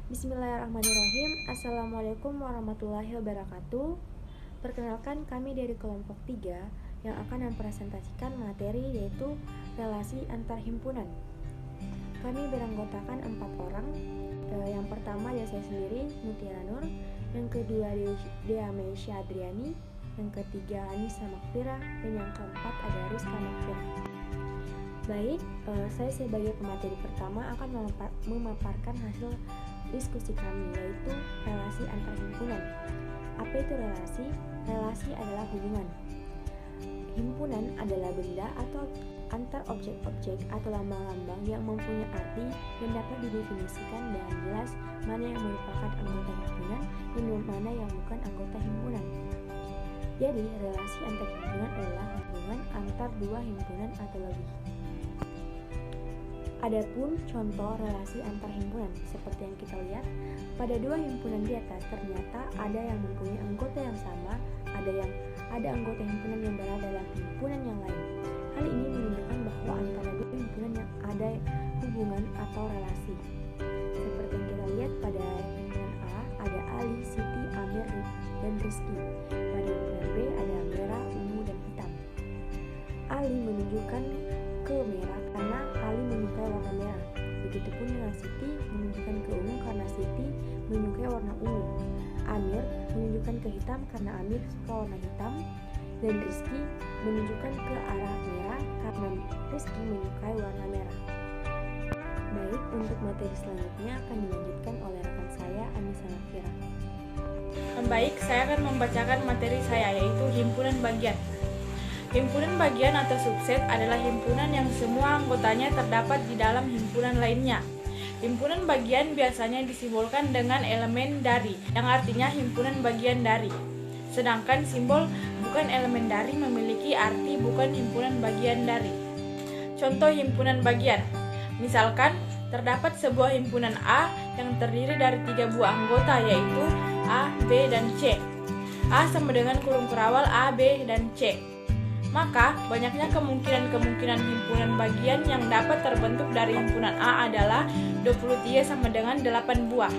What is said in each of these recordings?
Bismillahirrahmanirrahim. Assalamualaikum warahmatullahi wabarakatuh. Perkenalkan, kami dari kelompok 3 yang akan mempresentasikan materi yaitu relasi antar himpunan. Kami beranggotakan 4 orang. Yang pertama adalah saya sendiri, Mutiara Nur. Yang kedua Dea Meisya Adriani. Yang ketiga Anissa Makfira. Dan yang keempat ada Rizka Makfira. Baik, saya sebagai pemateri pertama akan memaparkan hasil diskusi kami, yaitu relasi antar himpunan. Apa itu relasi? Relasi adalah hubungan. Himpunan adalah benda atau antar objek-objek atau lambang-lambang yang mempunyai arti yang dapat didefinisikan dengan jelas mana yang merupakan anggota himpunan dan mana yang bukan anggota himpunan. Jadi, relasi antar himpunan adalah hubungan antar dua himpunan atau lebih. Adapun contoh relasi antar himpunan seperti yang kita lihat pada dua himpunan di atas, ternyata ada yang mempunyai anggota yang sama, ada anggota himpunan yang berada dalam himpunan yang lain. Hal ini menunjukkan bahwa antara dua himpunan yang ada hubungan atau relasi. Seperti yang kita lihat pada himpunan A ada Ali, Siti, Amir, dan Rizky. Pada himpunan B ada merah, ungu, dan hitam. Ali menunjukkan ke merah karena Ali menyukai warna merah. Begitupun dengan Siti menunjukkan ke ungu karena Siti menyukai warna ungu. Amir menunjukkan ke hitam karena Amir suka warna hitam. Dan Rizky menunjukkan ke arah merah karena Rizky menyukai warna merah. Baik, untuk materi selanjutnya akan dilanjutkan oleh rekan saya, Anissa Makfira. Baik, saya akan membacakan materi saya, yaitu himpunan bagian. Himpunan bagian atau subset adalah himpunan yang semua anggotanya terdapat di dalam himpunan lainnya. Himpunan bagian biasanya disimbolkan dengan elemen dari, yang artinya himpunan bagian dari. Sedangkan simbol bukan elemen dari memiliki arti bukan himpunan bagian dari. Contoh himpunan bagian. Misalkan, terdapat sebuah himpunan A yang terdiri dari 3 buah anggota, yaitu A, B, dan C. A sama dengan kurung kerawal A, B, dan C. Maka, banyaknya kemungkinan himpunan bagian yang dapat terbentuk dari himpunan A adalah 23 sama dengan 8 buah.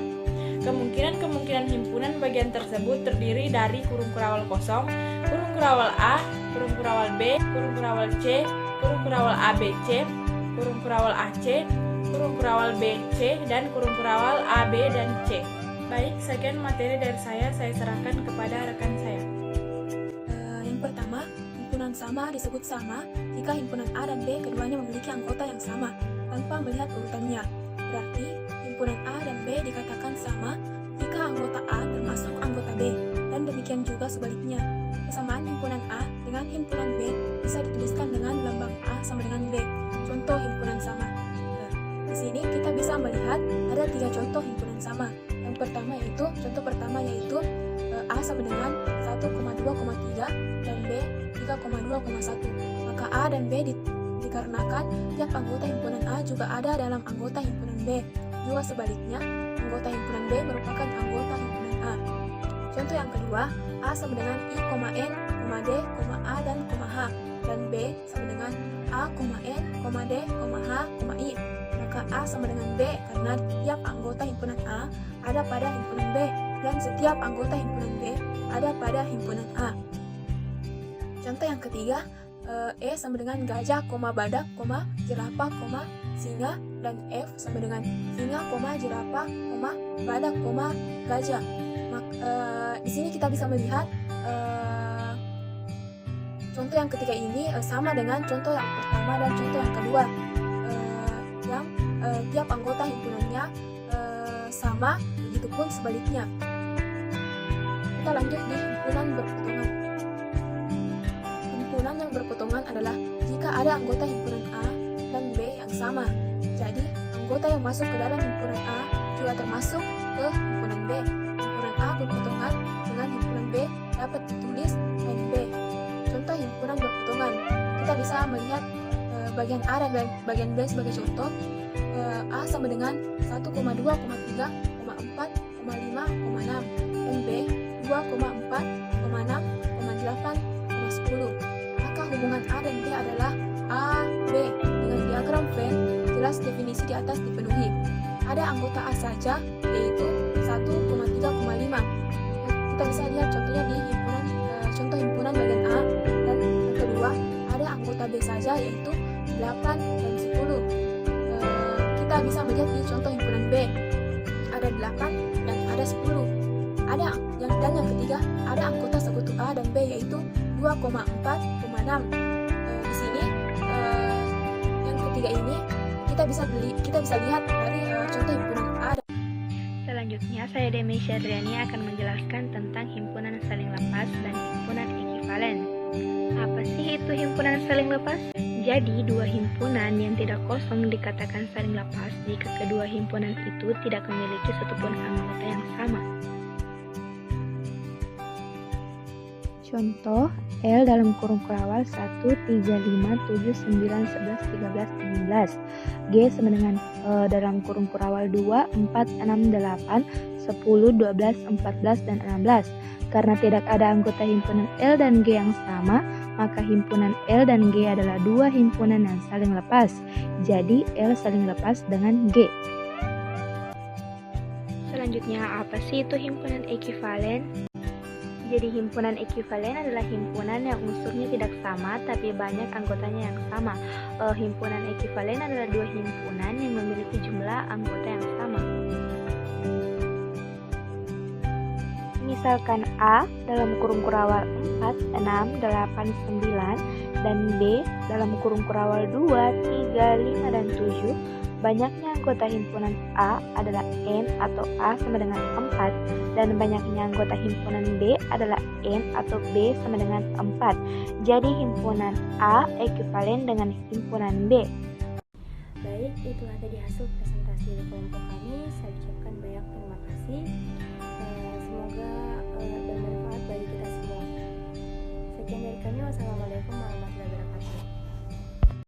Kemungkinan himpunan bagian tersebut terdiri dari kurung kerawal kosong, kurung kerawal A, kurung kerawal B, kurung kerawal C, kurung kerawal ABC, kurung kerawal AC, kurung kerawal BC, dan kurung kerawal AB dan C. Baik, sekian materi dari saya serahkan kepada rekan saya. Yang pertama, himpunan sama disebut sama jika himpunan A dan B keduanya memiliki anggota yang sama tanpa melihat urutannya. Berarti himpunan A dan B dikatakan sama jika anggota A termasuk anggota B, dan demikian juga sebaliknya. Kesamaan himpunan A dengan himpunan B bisa dituliskan dengan lambang A sama dengan B. Contoh himpunan sama. Di sini kita bisa melihat ada 3 contoh himpunan sama. Yang pertama yaitu contoh pertama yaitu A sama dengan 1,2,3 dan B 3,2,1. Maka A dan B dikarenakan tiap anggota himpunan A juga ada dalam anggota himpunan B. Juga sebaliknya, anggota himpunan B merupakan anggota himpunan A. Contoh yang kedua, A sama dengan I, N, D, A dan H, dan B sama dengan A, N, D, H, I. Maka A sama dengan B karena tiap anggota himpunan A ada pada himpunan B, dan setiap anggota himpunan B ada pada himpunan A. Contoh yang ketiga, E sama dengan gajah, badak, jerapah, singa, dan F sama dengan singa, jerapah, badak, gajah. Di sini kita bisa melihat contoh yang ketiga ini sama dengan contoh yang pertama dan contoh yang kedua, yang tiap anggota himpunannya sama, begitupun sebaliknya. Kita lanjut di himpunan berpotongan. Himpunan yang berpotongan adalah jika ada anggota himpunan A dan B yang sama. Jadi, anggota yang masuk ke dalam himpunan A juga termasuk ke himpunan B. Himpunan A berpotongan dengan himpunan B dapat ditulis NB. Contoh himpunan berpotongan. Kita bisa melihat bagian A dan bagian B sebagai contoh. A sama dengan 1,2,3,4,5,6 dan B 2,4,6,8,10. Maka hubungan A dan B adalah A, B. Dengan diagram Venn, jelas definisi di atas dipenuhi. Ada anggota A saja, yaitu kita bisa lihat contohnya di contoh himpunan bagian A, dan yang kedua ada anggota B saja yaitu 8 dan 10. Kita bisa melihat di contoh himpunan B ada 8 dan ada 10. Dan yang ketiga ada anggota sekutu A dan B yaitu 2,4,6. Di sini yang ketiga ini kita bisa lihat dari contoh himpunan A. Selanjutnya, saya Demi Syadriani akan menjelaskan tentang himpunan saling lepas dan himpunan ekivalen. Apa sih itu himpunan saling lepas? Jadi, dua himpunan yang tidak kosong dikatakan saling lepas jika kedua himpunan itu tidak memiliki satupun anggota yang sama. Contoh, L dalam kurung kurawal 1, 3, 5, 7, 9, 11, 13, 16. G sama dengan dalam kurung kurawal 2, 4, 6, 8, 10, 12, 14, dan 16. Karena tidak ada anggota himpunan L dan G yang sama, maka himpunan L dan G adalah dua himpunan yang saling lepas. Jadi, L saling lepas dengan G. Selanjutnya, apa sih itu himpunan ekivalen? Jadi himpunan ekivalen adalah himpunan yang unsurnya tidak sama tapi banyak anggotanya yang sama. Himpunan ekivalen adalah dua himpunan yang memiliki jumlah anggota yang sama. Misalkan A dalam kurung kurawal 4, 6, 8, 9 dan B dalam kurung kurawal 2, 3, 5, dan 7. Banyaknya anggota himpunan A adalah N atau A sama dengan 4 dan banyaknya anggota himpunan B adalah N atau B sama dengan 4. Jadi himpunan A ekivalen dengan himpunan B. Baik, itulah tadi hasil presentasi dari kelompok kami. Saya ucapkan banyak terima kasih. Semoga bermanfaat bagi kita semua. Sekian dari kami. Wassalamualaikum.